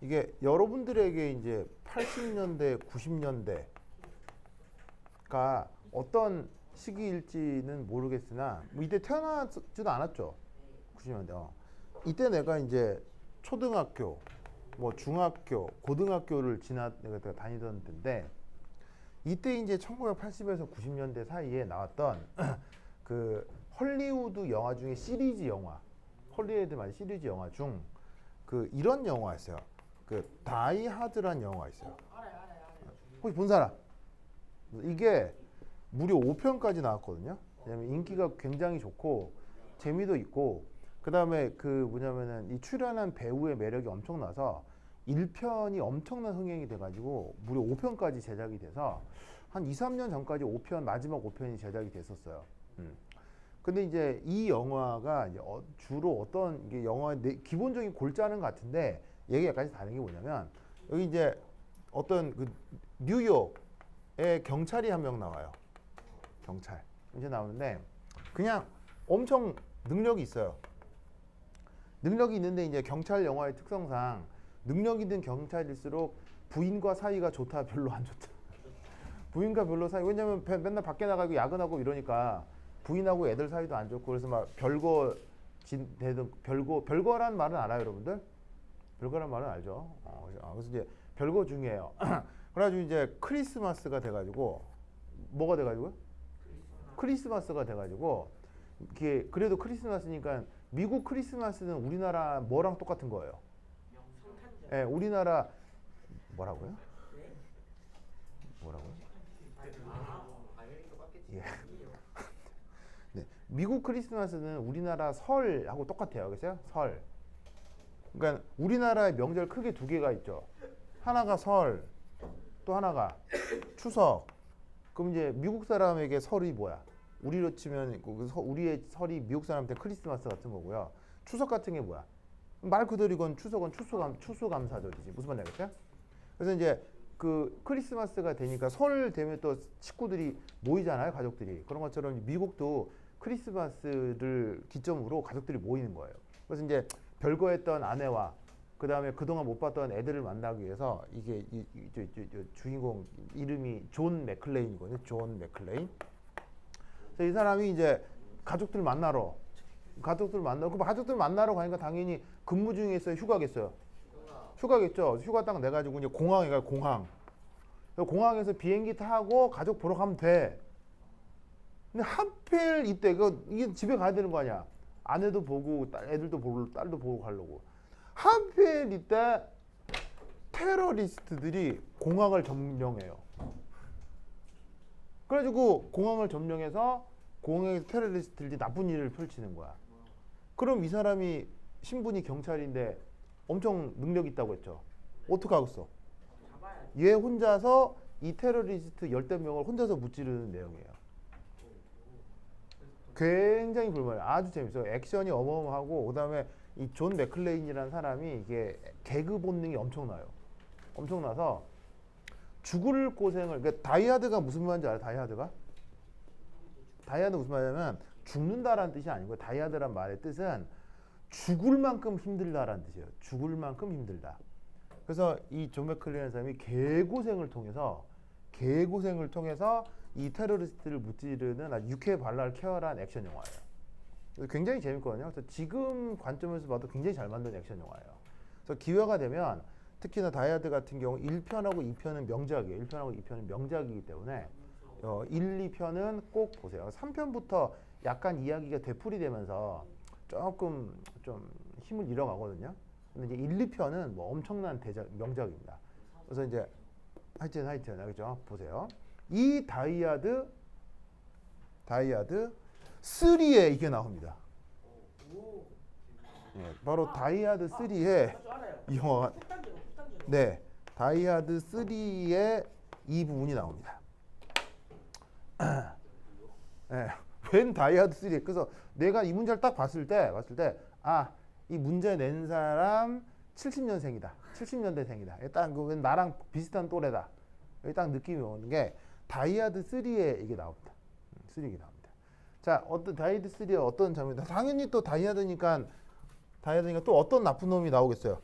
이게 여러분들에게 이제 80년대, 90년대가 어떤 시기일지는 모르겠으나 뭐 이때 태어나지도 않았죠. 90년대. 이때 내가 이제 초등학교, 뭐 중학교, 고등학교를 내가 다니던 때인데 이때 이제 1980에서 90년대 사이에 나왔던 그 헐리우드 영화 중에 시리즈 영화, 헐리우드 말 시리즈 영화 중 그 이런 영화였어요. 그 다이 하드란 영화가 있어요. 혹시 본 사람? 이게 무려 5편까지 나왔거든요. 왜냐면 인기가 굉장히 좋고 재미도 있고 그 다음에 그 뭐냐면은 이 출연한 배우의 매력이 엄청나서 1편이 엄청난 흥행이 돼가지고 무려 5편까지 제작이 돼서 한 2, 3년 전까지 5편 마지막 5편이 제작이 됐었어요. 근데 이제 이 영화가 이제 주로 어떤 이게 영화의 기본적인 골자는 같은데 얘기가 약간 다른 게 뭐냐면 여기 이제 어떤 그 뉴욕에 경찰이 한 명 나와요. 경찰 이제 나오는데 그냥 엄청 능력이 있어요. 능력이 있는데 이제 경찰 영화의 특성상 능력 있는 경찰일수록 부인과 사이가 좋다 별로 안 좋다. 부인과 별로 사이 왜냐면 맨날 밖에 나가고 야근하고 이러니까 부인하고 애들 사이도 안 좋고 그래서 막 별거란 말은 알아요 여러분들? 별거란 말은 알죠. 그래서 이제 별거 중이에요. 그래가지고 이제 크리스마스가 돼가지고 뭐가 돼가지고요? 크리스마스가 돼가지고 이게 그래도 크리스마스니까 미국 크리스마스는 우리나라 뭐랑 똑같은 거예요? 예, 우리나라 뭐라고요? 뭐라고요? 예. 네, 미국 크리스마스는 우리나라 설하고 똑같아요. 그래서 설. 그러니까 우리나라의 명절 크게 두 개가 있죠. 하나가 설, 또 하나가 추석. 그럼 이제 미국 사람에게 설이 뭐야? 우리로 치면 우리의 설이 미국 사람한테 크리스마스 같은 거고요. 추석 같은 게 뭐야? 말 그대로 이건 추석은 추수감사절이지. 무슨 말인지 알겠어요? 그래서 이제 그 크리스마스가 되니까 설 되면 또 식구들이 모이잖아요, 가족들이. 그런 것처럼 미국도 크리스마스를 기점으로 가족들이 모이는 거예요. 그래서 이제 별거했던 아내와 그 다음에 그동안 못 봤던 애들을 만나기 위해서 이게 주인공 이름이 존 맥클레인이거든요. 존 맥클레인. 그래서 이 사람이 이제 가족들 만나러 가니까 당연히 근무 중에 휴가겠어요. 휴가겠죠. 휴가 딱 내가지고 이제 공항에 가 공항. 공항에서 비행기 타고 가족 보러 가면 돼. 근데 하필 이때 이게 집에 가야 되는 거 아니야. 아내도 보고 애들도 보고 딸도 보고 가려고. 하필 이때 테러리스트들이 공항을 점령해요. 그래가지고 공항을 점령해서 공항에서 테러리스트들이 나쁜 일을 펼치는 거야. 그럼 이 사람이 신분이 경찰인데 엄청 능력 있다고 했죠. 어떻게 하겠어? 얘 혼자서 이 테러리스트 열댓 명을 혼자서 무찌르는 내용이에요. 굉장히 불만이에요. 아주 재밌어요. 액션이 어마어마하고 그다음에 이 존 맥클레인이라는 사람이 이게 개그 본능이 엄청나요. 엄청나서 죽을 고생을 그러니까 다이하드가 무슨 말인지 알아요? 다이하드 무슨 말이냐면 죽는다라는 뜻이 아니고 다이하드란 말의 뜻은 죽을 만큼 힘들다라는 뜻이에요. 죽을 만큼 힘들다. 그래서 이 존 맥클레인이라는 사람이 개고생을 통해서 이 테러리스트를 무찌르는 아주 유쾌발랄 쾌활한 액션 영화예요. 굉장히 재밌거든요. 그래서 지금 관점에서 봐도 굉장히 잘 만든 액션 영화예요. 그래서 기회가 되면 특히나 다이하드 같은 경우 1편하고 2편은 명작이에요. 1편하고 2편은 명작이기 때문에 1, 2편은 꼭 보세요. 3편부터 약간 이야기가 되풀이되면서 조금 좀 힘을 잃어가거든요. 근데 이제 1, 2편은 뭐 엄청난 명작입니다. 그래서 이제 하여튼 알겠죠? 보세요. 이 다이하드 3에 이게 나옵니다. 네, 바로 다이하드 3의 이 영화가 네, 다이하드 3의 이 부분이 나옵니다. 네, 웬 다이하드 3? 그래서 내가 이 문제를 딱 봤을 때 이 문제 낸 사람 70년생이다. 70년대생이다. 딱 나랑 비슷한 또래다. 여기 딱 느낌이 오는 게 다이아드 3에 이게 나옵니다. 3 이게 나옵니다. 자, 어떤 다이아드 3에 어떤 장면이다. 당연히 또 다이아드니까 또 어떤 나쁜 놈이 나오겠어요.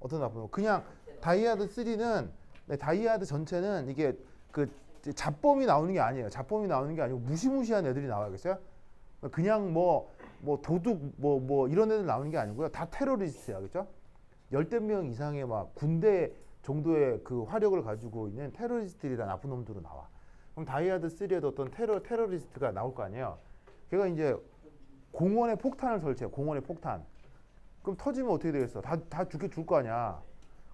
어떤 나쁜 놈. 그냥 다이아드 3는 다이아드 전체는 이게 그 잡범이 나오는 게 아니에요. 잡범이 나오는 게 아니고 무시무시한 애들이 나와야겠어요. 그냥 뭐 도둑 뭐 이런 애들 나오는 게 아니고요. 다 테러리스트야, 그렇죠? 열댓 명 이상의 막 군대 정도의 그 화력을 가지고 있는 테러리스트들이란 나쁜 놈들로 나와. 그럼 다이아드 3에도 어떤 테러리스트가 나올 거 아니에요. 걔가 이제 공원에 폭탄을 설치해. 공원에 폭탄. 그럼 터지면 어떻게 되겠어? 다 죽게 줄 거 아니야.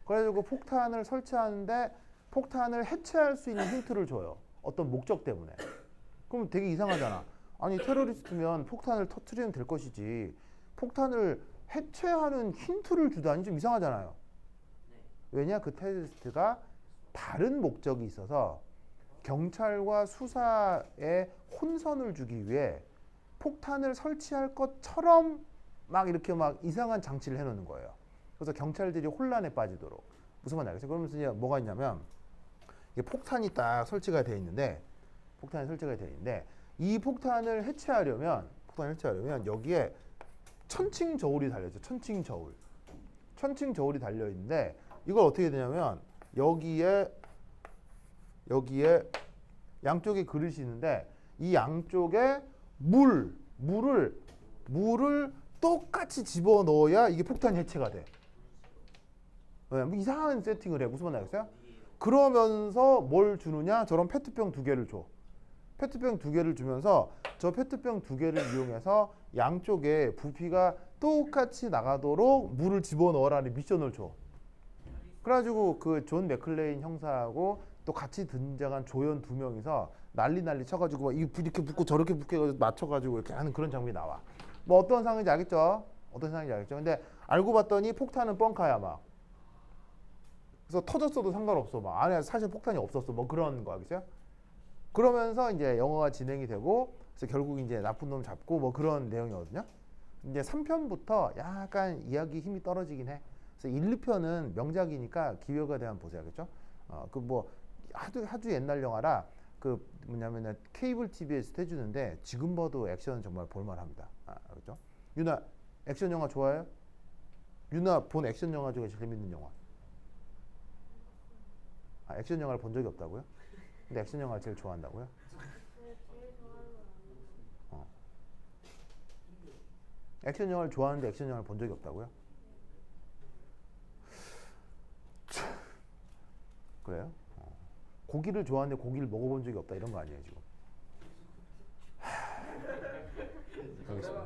그래가지고 폭탄을 설치하는데 폭탄을 해체할 수 있는 힌트를 줘요. 어떤 목적 때문에. 그럼 되게 이상하잖아. 아니 테러리스트면 폭탄을 터트리면 될 것이지. 폭탄을 해체하는 힌트를 주다니 좀 이상하잖아요. 왜냐? 그 테러리스트가 다른 목적이 있어서 경찰과 수사에 혼선을 주기 위해 폭탄을 설치할 것처럼 막 이렇게 막 이상한 장치를 해놓는 거예요. 그래서 경찰들이 혼란에 빠지도록. 무슨 말인지 알겠어요? 그러면서 이제 뭐가 있냐면 이게 폭탄이 딱 설치가 되어 있는데 이 폭탄을 해체하려면 여기에 천칭저울이 달려있죠. 천칭저울이 달려 있는데 이걸 어떻게 되냐면 여기에 양쪽에 그릇이 있는데 이 양쪽에 물을 똑같이 집어넣어야 이게 폭탄이 해체가 돼. 뭐 이상한 세팅을 해. 무슨 말 알겠어요? 그러면서 뭘 주느냐? 저런 페트병 2개를 줘. 페트병 2개를 주면서 저 페트병 2개를 이용해서 양쪽에 부피가 똑같이 나가도록 물을 집어넣으라는 미션을 줘. 그래가지고 그 존 맥클레인 형사하고 또 같이 등장한 조연 2명이서 난리 쳐가지고 막 이렇게 붙고 저렇게 붙게 맞춰가지고 이렇게 하는 그런 장면이 나와. 뭐 어떤 상황인지 알겠죠? 근데 알고 봤더니 폭탄은 뻥카야 막. 그래서 터졌어도 상관없어. 막 안에 사실 폭탄이 없었어. 뭐 그런 거 알겠어요? 그러면서 이제 영화가 진행이 되고 그래서 결국 이제 나쁜 놈 잡고 뭐 그런 내용이거든요. 이제 3편부터 약간 이야기 힘이 떨어지긴 해. 그래서 1, 2편은 명작이니까 기회가 되면 보세요. 알겠죠? 그 뭐 아주 옛날 영화라 그 뭐냐면은 케이블 TV에서 해주는데 지금 봐도 액션은 정말 볼만합니다. 알겠죠? 유나 액션 영화 좋아해요? 유나 본 액션 영화 중에 제일 재밌는 영화. 액션 영화를 본 적이 없다고요? 근데 액션 영화를 제일 좋아한다고요? 액션 영화를 좋아하는데 액션 영화를 본 적이 없다고요? 그래요? 고기를 좋아하는데 고기를 먹어본 적이 없다 이런 거 아니에요 지금? 알겠습니다.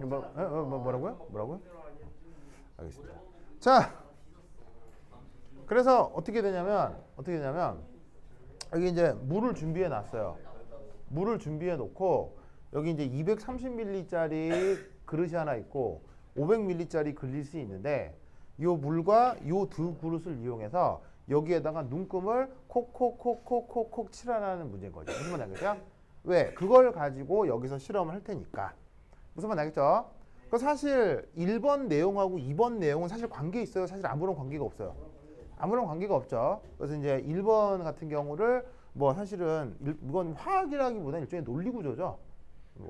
뭐라고요? 알겠습니다. 자, 그래서 어떻게 되냐면 여기 이제 물을 준비해 놨어요. 물을 준비해 놓고 여기 이제 230ml짜리 그릇이 하나 있고 500ml짜리 그릇이 있는데 이 물과 이 2그릇을 이용해서 여기에다가 눈금을 콕콕콕콕콕콕 칠하라는 문제인 거죠. 무슨 말 알겠죠? 왜? 그걸 가지고 여기서 실험을 할 테니까. 무슨 말 알겠죠? 그 사실 1번 내용하고 2번 내용은 사실 관계 있어요. 사실 아무런 관계가 없어요. 아무런 관계가 없죠. 그래서 이제 1번 같은 경우를 뭐 사실은 이건 화학이라기보다는 일종의 논리구조죠.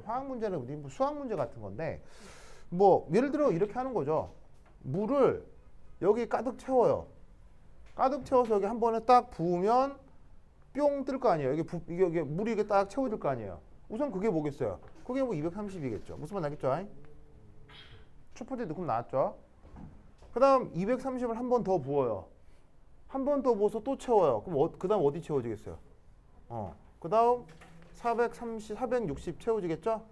화학 문제는 뭐 수학 문제 같은 건데 뭐 예를 들어 이렇게 하는 거죠. 물을 여기 가득 채워요. 가득 채워서 여기 한 번에 딱 부으면 뿅 뜰 거 아니에요. 이게 물이 이게 딱 채워질 거 아니에요. 우선 그게 뭐겠어요? 그게 뭐 230이겠죠. 무슨 말 알겠죠? 첫 번째 느낌 나왔죠? 그 다음 230을 한 번 더 부어요. 한 번 더 부어서 또 채워요. 그럼 그 다음 어디 채워지겠어요? 그 다음 460 채워지겠죠?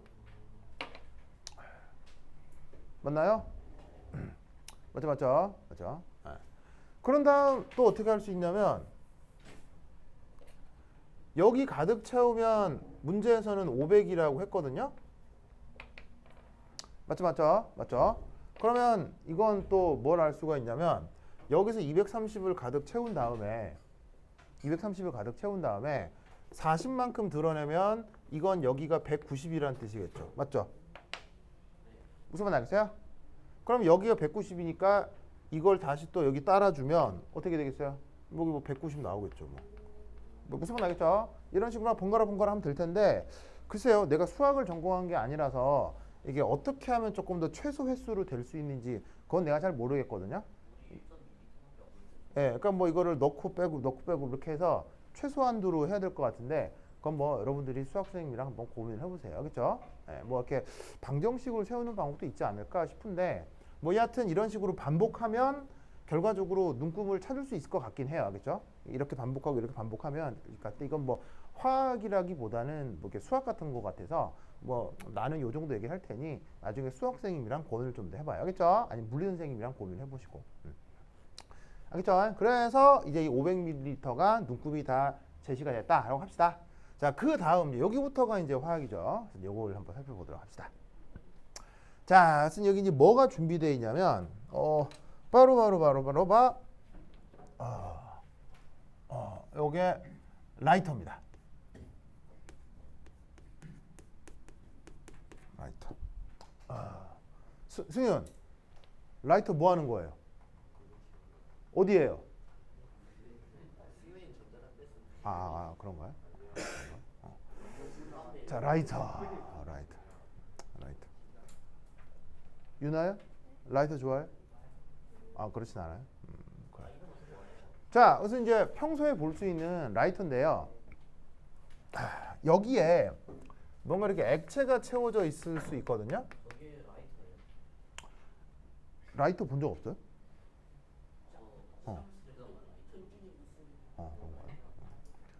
맞나요? 맞죠? 네. 그런 다음 또 어떻게 할 수 있냐면 여기 가득 채우면 문제에서는 500이라고 했거든요. 맞죠? 그러면 이건 또 뭘 알 수가 있냐면 여기서 230을 가득 채운 다음에 40만큼 드러내면 이건 여기가 190이라는 뜻이겠죠. 맞죠? 무슨 말 알겠어요? 그럼 여기가 190이니까 이걸 다시 또 여기 따라주면 어떻게 되겠어요? 여기 뭐 190 나오겠죠. 뭐 무슨 말 나겠죠? 이런 식으로 번갈아 하면 될 텐데 글쎄요. 내가 수학을 전공한 게 아니라서 이게 어떻게 하면 조금 더 최소 횟수로 될 수 있는지 그건 내가 잘 모르겠거든요. 예, 그러니까 뭐 이거를 넣고 빼고 이렇게 해서 최소한도로 해야 될 것 같은데 그건 뭐 여러분들이 수학 선생님이랑 한번 고민을 해보세요. 그렇죠? 예, 뭐 이렇게 방정식으로 세우는 방법도 있지 않을까 싶은데 뭐 여하튼 이런 식으로 반복하면 결과적으로 눈금을 찾을 수 있을 것 같긴 해요. 그렇죠? 이렇게 반복하고 이렇게 반복하면 그러니까 이건 뭐 화학이라기보다는 뭐 이렇게 수학 같은 거 같아서 뭐 나는 요 정도 얘기할 테니 나중에 수학 선생님이랑 고민을 좀 더 해봐요. 알겠죠? 아니 물리 선생님이랑 고민을 해보시고. 알겠죠? 그래서 이제 이 500ml가 눈금이 다 제시가 됐다라고 합시다. 자, 그 다음 여기부터가 이제 화학이죠. 그래서 요걸 한번 살펴보도록 합시다. 자, 그래서 여기 이제 뭐가 준비되어 있냐면 바로 요게 라이터입니다. 라이터. 승윤, 라이터 뭐 하는 거예요? 어디에요? 그런가요? 자, 라이터. 유나요? 라이터 좋아해? 그렇진 않아요. 그래. 자, 그래서 이제 평소에 볼 수 있는 라이터인데요. 여기에 뭔가 이렇게 액체가 채워져 있을 수 있거든요. 라이터 본 적 없어요? 그런가요?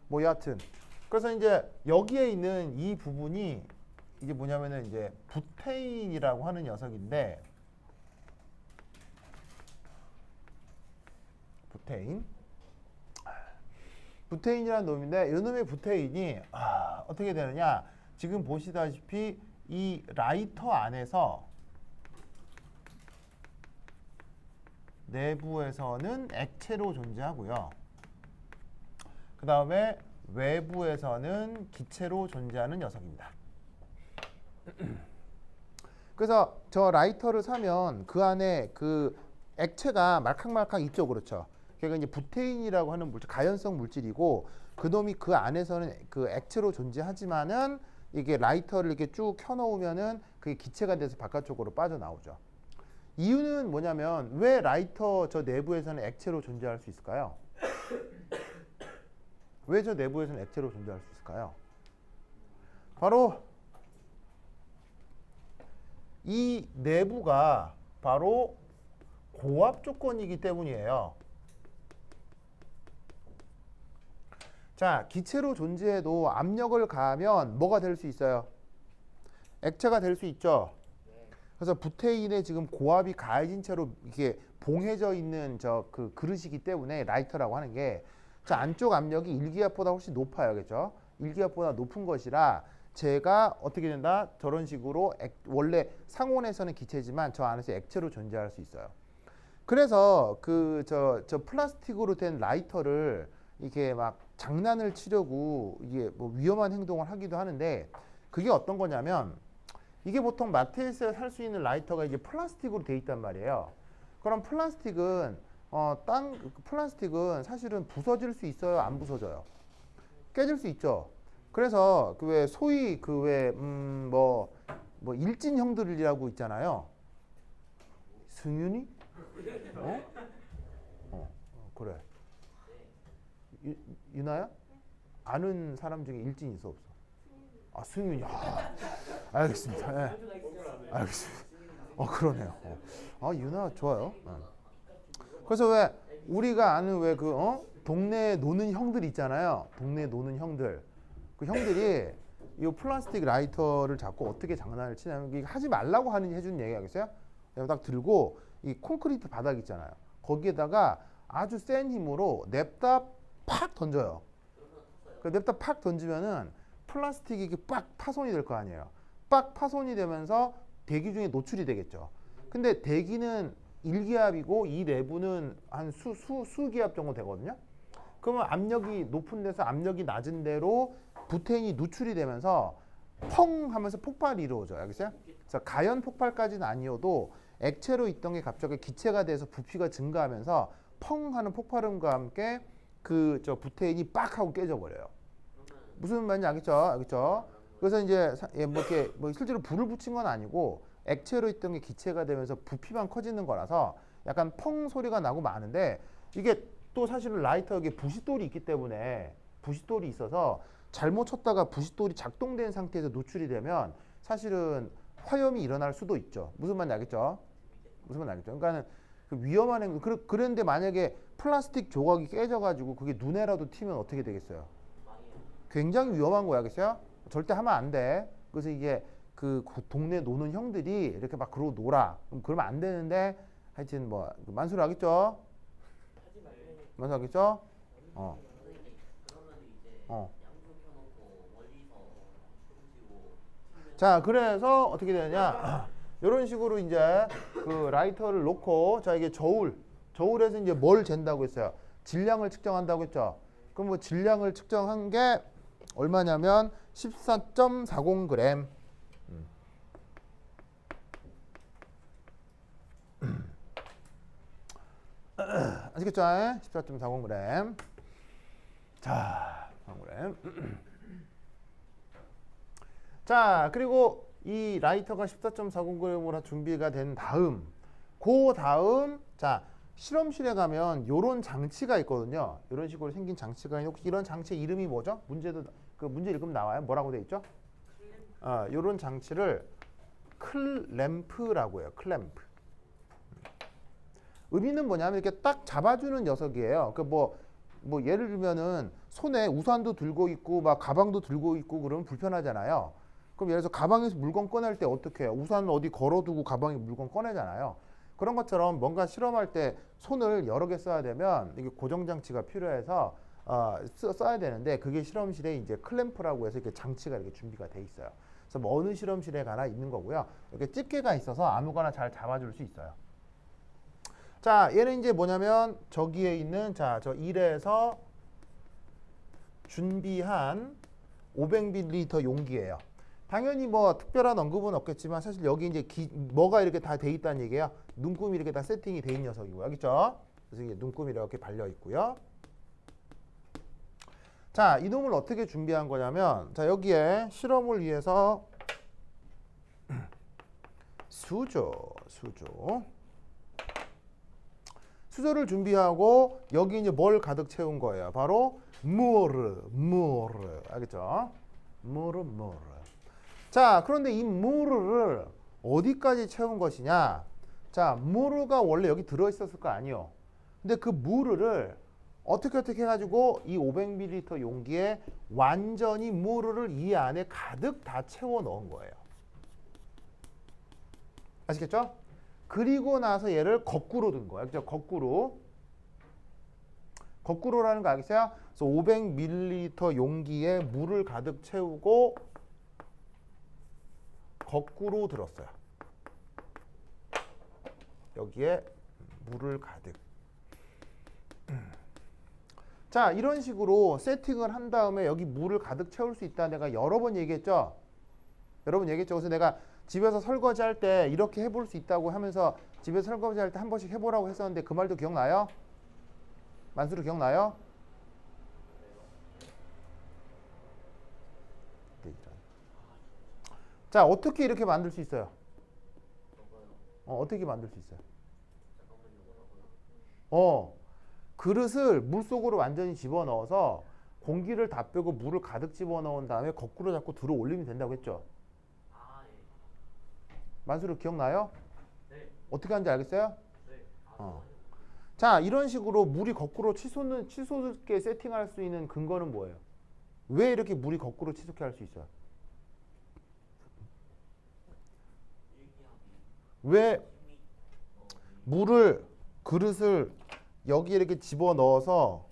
뭐 여하튼 그래서 이제 여기에 있는 이 부분이 이게 뭐냐면은 이제 부테인이라고 하는 녀석인데 부테인이라는 놈인데 이 놈의 부테인이 어떻게 되느냐 지금 보시다시피 이 라이터 안에서 내부에서는 액체로 존재하고요. 그 다음에 외부에서는 기체로 존재하는 녀석입니다. 그래서 저 라이터를 사면 그 안에 그 액체가 말캉말캉 있죠. 그렇죠. 그러니까 이제 부테인이라고 하는 물질, 가연성 물질이고 그놈이 그 안에서는 그 액체로 존재하지만은 이게 라이터를 이렇게 쭉 켜놓으면은 그게 기체가 돼서 바깥쪽으로 빠져나오죠. 이유는 뭐냐면 왜 라이터 저 내부에서는 액체로 존재할 수 있을까요? 왜 저 내부에서는 액체로 존재할 수 있을까요? 바로 이 내부가 바로 고압 조건이기 때문이에요. 자, 기체로 존재해도 압력을 가하면 뭐가 될 수 있어요? 액체가 될 수 있죠. 그래서 부테인에 지금 고압이 가해진 채로 이게 봉해져 있는 저 그 그릇이기 때문에 라이터라고 하는 게 자, 안쪽 압력이 일기압보다 훨씬 높아요. 그죠? 일기압보다 높은 것이라 제가 어떻게 된다? 저런 식으로 원래 상온에서는 기체지만 저 안에서 액체로 존재할 수 있어요. 그래서 그 저 플라스틱으로 된 라이터를 이게 막 장난을 치려고 이게 뭐 위험한 행동을 하기도 하는데 그게 어떤 거냐면 이게 보통 마트에서 살 수 있는 라이터가 이게 플라스틱으로 돼 있단 말이에요. 그럼 플라스틱은 플라스틱은 사실은 부서질 수 있어요, 안 부서져요? 깨질 수 있죠. 그래서 그 왜 소위 그 왜 뭐 일진 형들이라고 있잖아요. 승윤이? 그래. 유나야? 아는 사람 중에 일진 있어 없어? 승윤이. 알겠습니다. 네. 알겠습니다. 그러네요. 유나 좋아요. 그래서 왜 우리가 아는 왜 그 동네에 노는 형들 있잖아요. 동네에 노는 형들. 그 형들이 이 플라스틱 라이터를 잡고 어떻게 장난을 치냐면 이게 하지 말라고 해주는 얘기 하겠어요? 딱 들고 이 콘크리트 바닥 있잖아요. 거기에다가 아주 센 힘으로 냅다 팍 던져요. 그 냅다 팍 던지면은 플라스틱이 이게 빡 파손이 될 거 아니에요. 빡 파손이 되면서 대기 중에 노출이 되겠죠. 근데 대기는 1기압이고 이 내부는 한 수기압 정도 되거든요. 그러면 압력이 높은 데서 압력이 낮은 대로 부테인이 누출이 되면서 펑 하면서 폭발이 이루어져요. 알겠어요? 그래서 가연 폭발까지는 아니어도 액체로 있던 게 갑자기 기체가 돼서 부피가 증가하면서 펑 하는 폭발음과 함께 그 저 부테인이 빡 하고 깨져 버려요. 무슨 말인지 알겠죠? 알겠죠? 그래서 이제 뭐 이렇게 뭐 실제로 불을 붙인 건 아니고 액체로 있던 게 기체가 되면서 부피만 커지는 거라서 약간 펑 소리가 나고 마는데 이게 또 사실은 라이터에 부싯돌이 있기 때문에 부싯돌이 있어서 잘못 쳤다가 부싯돌이 작동된 상태에서 노출이 되면 사실은 화염이 일어날 수도 있죠. 무슨 말인지 알겠죠? 무슨 말인지 알겠죠? 그러니까는 그 위험한 행동. 그런데 만약에 플라스틱 조각이 깨져가지고 그게 눈에라도 튀면 어떻게 되겠어요? 굉장히 위험한 거야, 알겠어요? 절대 하면 안 돼. 그래서 이게 그 동네 노는 형들이 이렇게 막 그러고 놀아. 그러면 안 되는데 하여튼 뭐 만수를 하겠죠? 만수 하겠죠? 어. 자, 그래서 어떻게 되느냐? 이런 식으로 이제 그 라이터를 놓고 자 이게 저울에서 이제 뭘 잰다고 했어요? 질량을 측정한다고 했죠. 그럼 뭐 질량을 측정한 게 얼마냐면 14.40g. 아시겠죠? 14.40g. 자, 40g. 자, 그리고 이 라이터가 14.40g으로 준비가 된 다음, 그 다음, 자, 실험실에 가면 요런 장치가 있거든요. 이런 식으로 생긴 장치가 있는데 혹시 이런 장치 이름이 뭐죠? 문제도 그 문제 읽으면 나와요. 뭐라고 돼 있죠? 요런 장치를 클램프라고 해요. 클램프. 의미는 뭐냐면 이렇게 딱 잡아주는 녀석이에요. 그 뭐 예를 들면은 손에 우산도 들고 있고 막 가방도 들고 있고 그러면 불편하잖아요. 그럼 예를 들어서 가방에서 물건 꺼낼 때 어떻게 해요? 우산 어디 걸어두고 가방에 물건 꺼내잖아요. 그런 것처럼 뭔가 실험할 때 손을 여러 개 써야 되면 이게 고정 장치가 필요해서 써야 되는데 그게 실험실에 이제 클램프라고 해서 이렇게 장치가 이렇게 준비가 돼 있어요. 그래서 뭐 어느 실험실에 가나 있는 거고요. 이렇게 집게가 있어서 아무거나 잘 잡아줄 수 있어요. 자, 얘는 이제 뭐냐면 저기에 있는 자, 저 1에서 준비한 500ml 용기예요. 당연히 뭐 특별한 언급은 없겠지만 사실 여기 이제 뭐가 이렇게 다 돼 있다는 얘기예요. 눈금이 이렇게 다 세팅이 돼 있는 녀석이고요. 알겠죠? 그래서 이게 눈금이 이렇게 발려 있고요. 자, 이놈을 어떻게 준비한 거냐면 자, 여기에 실험을 위해서 수조를 준비하고 여기 이제 뭘 가득 채운 거예요. 바로 무르. 알겠죠? 무르. 자, 그런데 이 무르를 어디까지 채운 것이냐? 자, 무르가 원래 여기 들어 있었을 거 아니에요. 근데 그 무르를 어떻게 해가지고 이 500ml 용기에 완전히 무르를 이 안에 가득 다 채워 넣은 거예요. 아시겠죠? 그리고 나서 얘를 거꾸로 든 거예요. 그죠? 거꾸로라는 거 알겠어요? 그래서 500ml 용기에 물을 가득 채우고 거꾸로 들었어요. 여기에 물을 가득. 자, 이런 식으로 세팅을 한 다음에 여기 물을 가득 채울 수 있다. 내가 여러 번 얘기했죠? 그래서 내가 집에서 설거지할 때 이렇게 해볼 수 있다고 하면서 집에서 설거지할 때 한 번씩 해보라고 했었는데 그 말도 기억나요? 만수르 기억나요? 자, 어떻게 이렇게 만들 수 있어요? 어떻게 만들 수 있어요? 그릇을 물속으로 완전히 집어넣어서 공기를 다 빼고 물을 가득 집어넣은 다음에 거꾸로 잡고 들어 올리면 된다고 했죠? 만수르 기억나요? 네. 어떻게 하는지 알겠어요? 네. 자, 이런 식으로 물이 거꾸로 치솟게 세팅할 수 있는 근거는 뭐예요? 왜 이렇게 물이 거꾸로 치솟게 할 수 있어요? 왜 물을 그릇을 여기에 이렇게 집어넣어서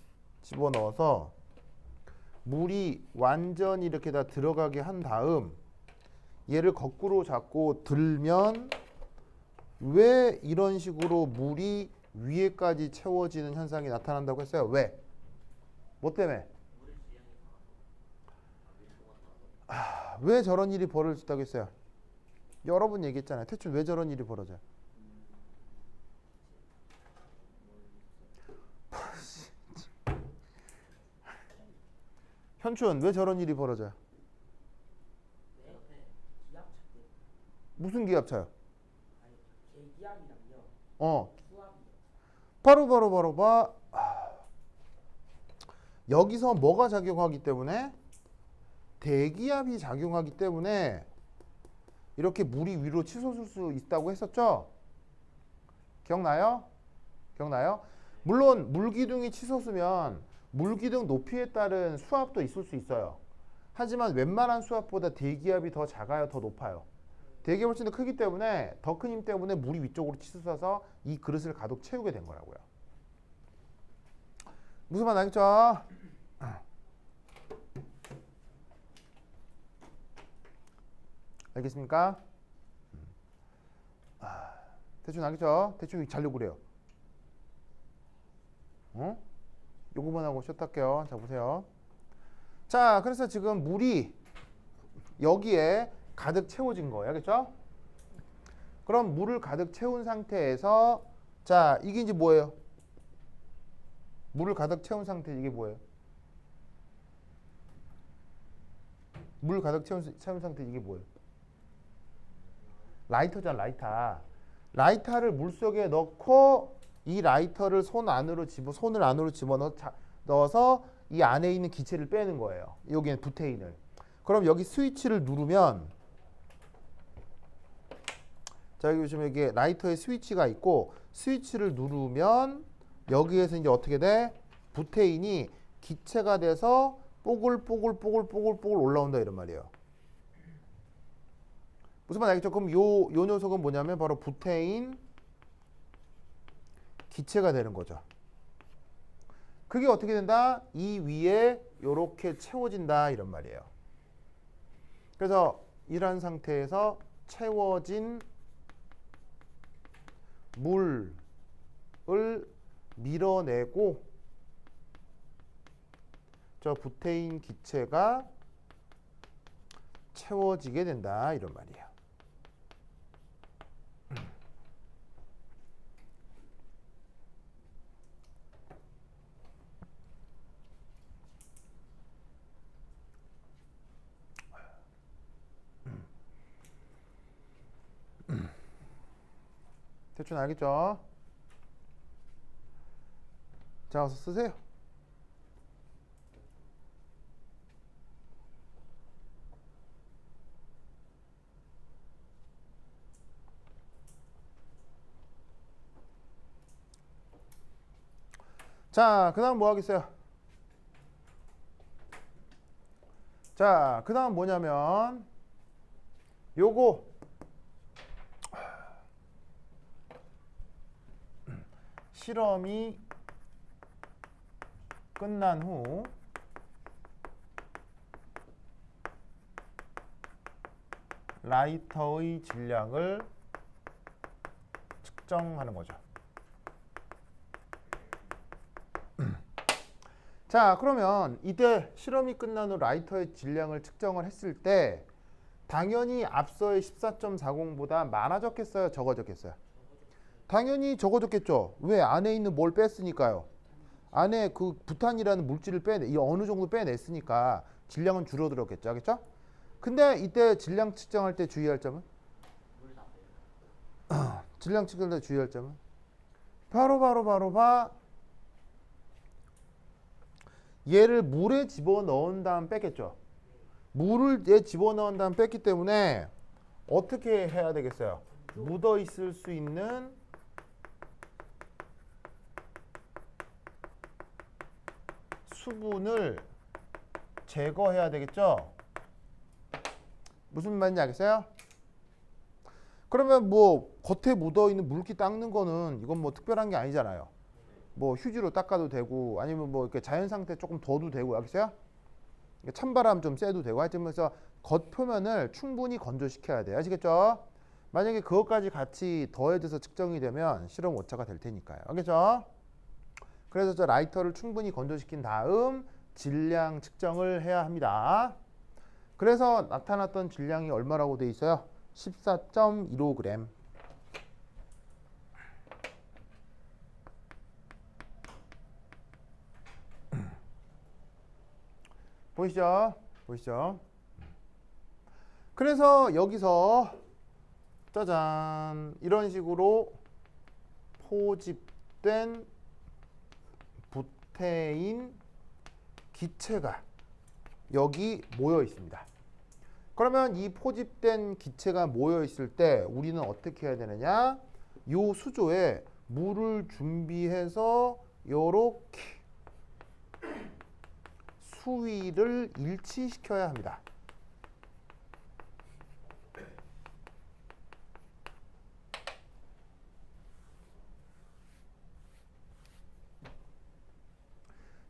물이 완전히 이렇게 다 들어가게 한 다음 얘를 거꾸로 잡고 들면 왜 이런 식으로 물이 위에까지 채워지는 현상이 나타난다고 했어요? 왜? 뭐 때문에? 왜 저런 일이 벌어졌다고 했어요? 여러 번 얘기했잖아요. 대충 왜 저런 일이 벌어져요? 현춘 왜 저런 일이 벌어져요? 네? 기압차 때문에. 무슨 기압차요? 아니, 계기압이랑요. 어, 수압이요. 바로 봐. 여기서 뭐가 작용하기 때문에? 대기압이 작용하기 때문에 이렇게 물이 위로 치솟을 수 있다고 했었죠? 기억나요? 기억나요? 물론 물기둥이 치솟으면 물기둥 높이에 따른 수압도 있을 수 있어요. 하지만 웬만한 수압보다 대기압이 더 작아요, 더 높아요. 대기압이 훨씬 더 크기 때문에 더 큰 힘 때문에 물이 위쪽으로 치솟아서 이 그릇을 가득 채우게 된 거라고요. 무슨 말 알겠죠? 알겠습니까? 대충 알겠죠? 대충 자려고 그래요. 어? 요거만 하고 쉬었다 할게요. 자, 보세요. 자, 그래서 지금 물이 여기에 가득 채워진 거예요. 알겠죠? 그럼 물을 가득 채운 상태에서 자, 이게 이제 뭐예요? 물을 가득 채운 상태 이게 뭐예요? 물 가득 채운 상태 이게 뭐예요? 라이터잖아, 라이터. 라이터를 물속에 넣고 이 라이터를 손을 안으로 집어넣어서 이 안에 있는 기체를 빼는 거예요. 여기는 부테인을. 그럼 여기 스위치를 누르면 자, 여기 보시면 여기 라이터에 스위치가 있고 스위치를 누르면 여기에서 이제 어떻게 돼? 부테인이 기체가 돼서 뽀글뽀글 올라온다 이런 말이에요. 무슨 말 알겠죠? 그럼 요 녀석은 뭐냐면 바로 부테인 기체가 되는 거죠. 그게 어떻게 된다? 이 위에 요렇게 채워진다 이런 말이에요. 그래서 이런 상태에서 채워진 물을 밀어내고 저 부테인 기체가 채워지게 된다 이런 말이에요. 대충 알겠죠? 자, 어서 쓰세요. 자, 그 다음 뭐 하겠어요? 자, 그 다음 뭐냐면 요거 실험이 끝난 후 라이터의 질량을 측정하는 거죠. 자, 그러면 이때 실험이 끝난 후 라이터의 질량을 측정을 했을 때 당연히 앞서의 14.40보다 많아졌겠어요? 적어졌겠어요? 당연히 적어졌겠죠. 왜? 안에 있는 뭘 뺐으니까요. 안에 그 부탄이라는 물질을 이 어느 정도 빼냈으니까 질량은 줄어들었겠죠. 알겠죠? 근데 이때 질량 측정할 때 주의할 점은? 질량 측정할 때 주의할 점은? 바로 얘를 물에 집어넣은 다음 뺐겠죠. 물을 얘 집어넣은 다음 뺐기 때문에 어떻게 해야 되겠어요? 묻어 있을 수 있는 수분을 제거해야 되겠죠. 무슨 말인지 알겠어요? 그러면 뭐 겉에 묻어 있는 물기 닦는 거는 이건 뭐 특별한 게 아니잖아요. 뭐 휴지로 닦아도 되고 아니면 뭐 이렇게 자연 상태 조금 둬도 되고 알겠어요? 찬바람 좀 쐬도 되고 하여튼면서 겉 표면을 충분히 건조시켜야 돼요. 아시겠죠? 만약에 그것까지 같이 더해져서 측정이 되면 실험 오차가 될 테니까요. 알겠죠? 그래서 저 라이터를 충분히 건조시킨 다음 질량 측정을 해야 합니다. 그래서 나타났던 질량이 얼마라고 돼 있어요? 14.15g. 보이시죠? 보이시죠? 그래서 여기서 짜잔 이런 식으로 포집된 부테인 기체가 여기 모여 있습니다. 그러면 이 포집된 기체가 모여 있을 때 우리는 어떻게 해야 되느냐? 요 수조에 물을 준비해서 요렇게 수위를 일치시켜야 합니다.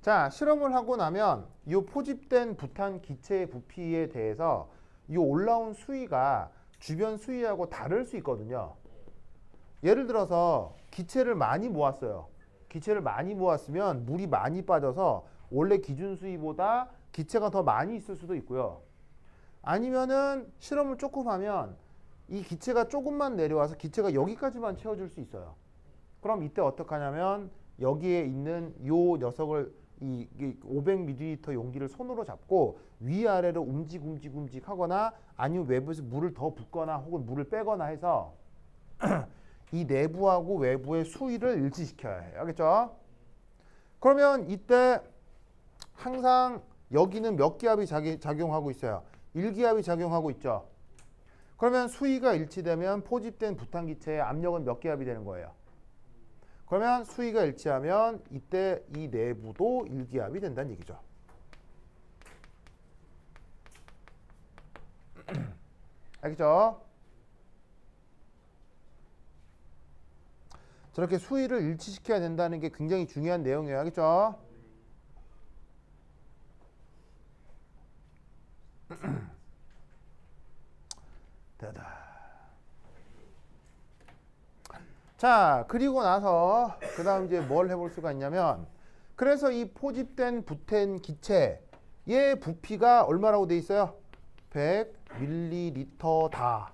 자, 실험을 하고 나면 이 포집된 부탄 기체의 부피에 대해서 이 올라온 수위가 주변 수위하고 다를 수 있거든요. 예를 들어서 기체를 많이 모았어요. 기체를 많이 모았으면 물이 많이 빠져서 원래 기준 수위보다 기체가 더 많이 있을 수도 있고요. 아니면은 실험을 조금 하면 이 기체가 조금만 내려와서 기체가 여기까지만 채워줄 수 있어요. 그럼 이때 어떻게 하냐면 여기에 있는 요 녀석을 이 500ml 용기를 손으로 잡고 위아래로 움직 하거나 아니면 외부에서 물을 더 붓거나 혹은 물을 빼거나 해서 이 내부하고 외부의 수위를 일치시켜야 해요. 알겠죠? 그러면 이때 항상 여기는 몇 기압이 작용하고 있어요? 1기압이 작용하고 있죠. 그러면 수위가 일치되면 포집된 부탄기체의 압력은 몇 기압이 되는 거예요? 그러면 수위가 일치하면 이때 이 내부도 1기압이 된다는 얘기죠. 알겠죠? 저렇게 수위를 일치시켜야 된다는 게 굉장히 중요한 내용이에요. 알겠죠? 됐다. 자, 그리고 나서 그 다음 이제 뭘 해볼 수가 있냐면 그래서 이 포집된 부텐 기체의 부피가 얼마라고 돼 있어요? 100ml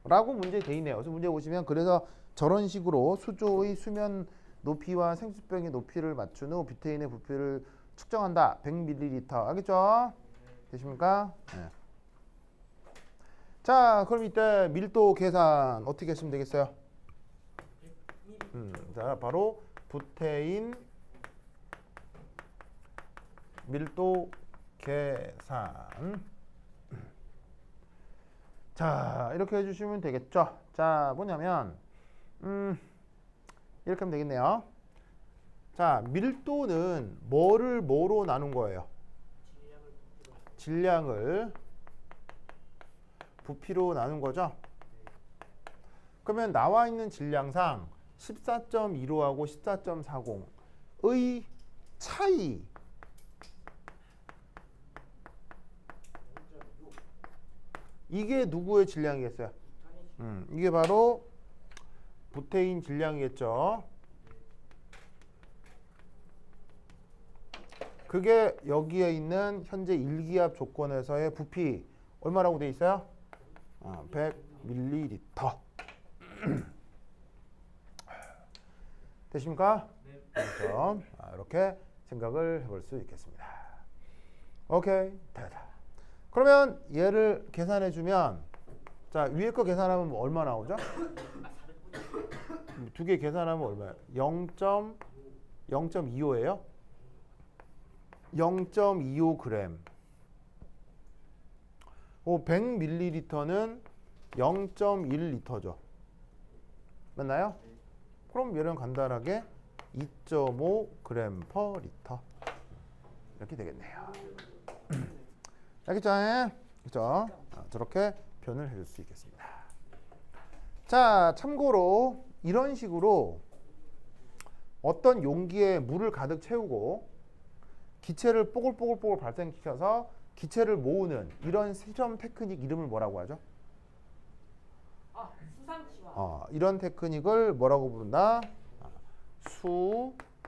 라고 문제에 돼 있네요. 그래서 문제 보시면 그래서 저런 식으로 수조의 수면 높이와 생수병의 높이를 맞춘 후 뷰테인의 부피를 측정한다. 100ml. 알겠죠? 되십니까? 네. 자, 그럼 이때 밀도 계산 어떻게 하시면 되겠어요? 자, 바로 부테인 밀도 계산. 자, 이렇게 해주시면 되겠죠. 자, 뭐냐면 이렇게 하면 되겠네요. 자, 밀도는 뭐를 뭐로 나눈 거예요? 질량을 부피로 나눈 거죠. 그러면 나와 있는 질량상 14.15하고 14.40의 차이 이게 누구의 질량이겠어요? 이게 바로 부테인 질량이겠죠. 그게 여기에 있는 현재 1기압 조건에서의 부피 얼마라고 돼 있어요? 100ml. 되십니까? 네. 그렇죠. 이렇게 생각을 해볼 수 있겠습니다. 오케이, 됐다. 그러면 얘를 계산해 주면 자, 위에 거 계산하면 뭐 얼마 나오죠? 두 개 계산하면 얼마예요? 0.25예요? 0.25g. 100ml는 0.1리터죠. 맞나요? 그럼 얘는 간단하게 2.5g/리터 이렇게 되겠네요. 알겠죠? 그렇죠? 저렇게 표현을 해줄 수 있겠습니다. 자, 참고로 이런 식으로 어떤 용기에 물을 가득 채우고 기체를 뽀글뽀글 발생시켜서 기체를 모으는 이런 실험 테크닉 이름을 뭐라고 하죠? 수상치환. 이런 테크닉을 뭐라고 부른다?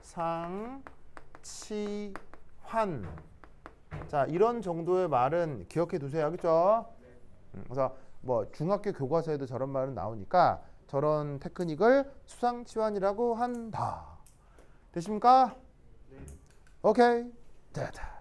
수상치환. 자, 이런 정도의 말은 기억해 두세요. 알겠죠? 그래서 뭐 중학교 교과서에도 저런 말은 나오니까 저런 테크닉을 수상치환이라고 한다. 되십니까? 네. 오케이. 됐다.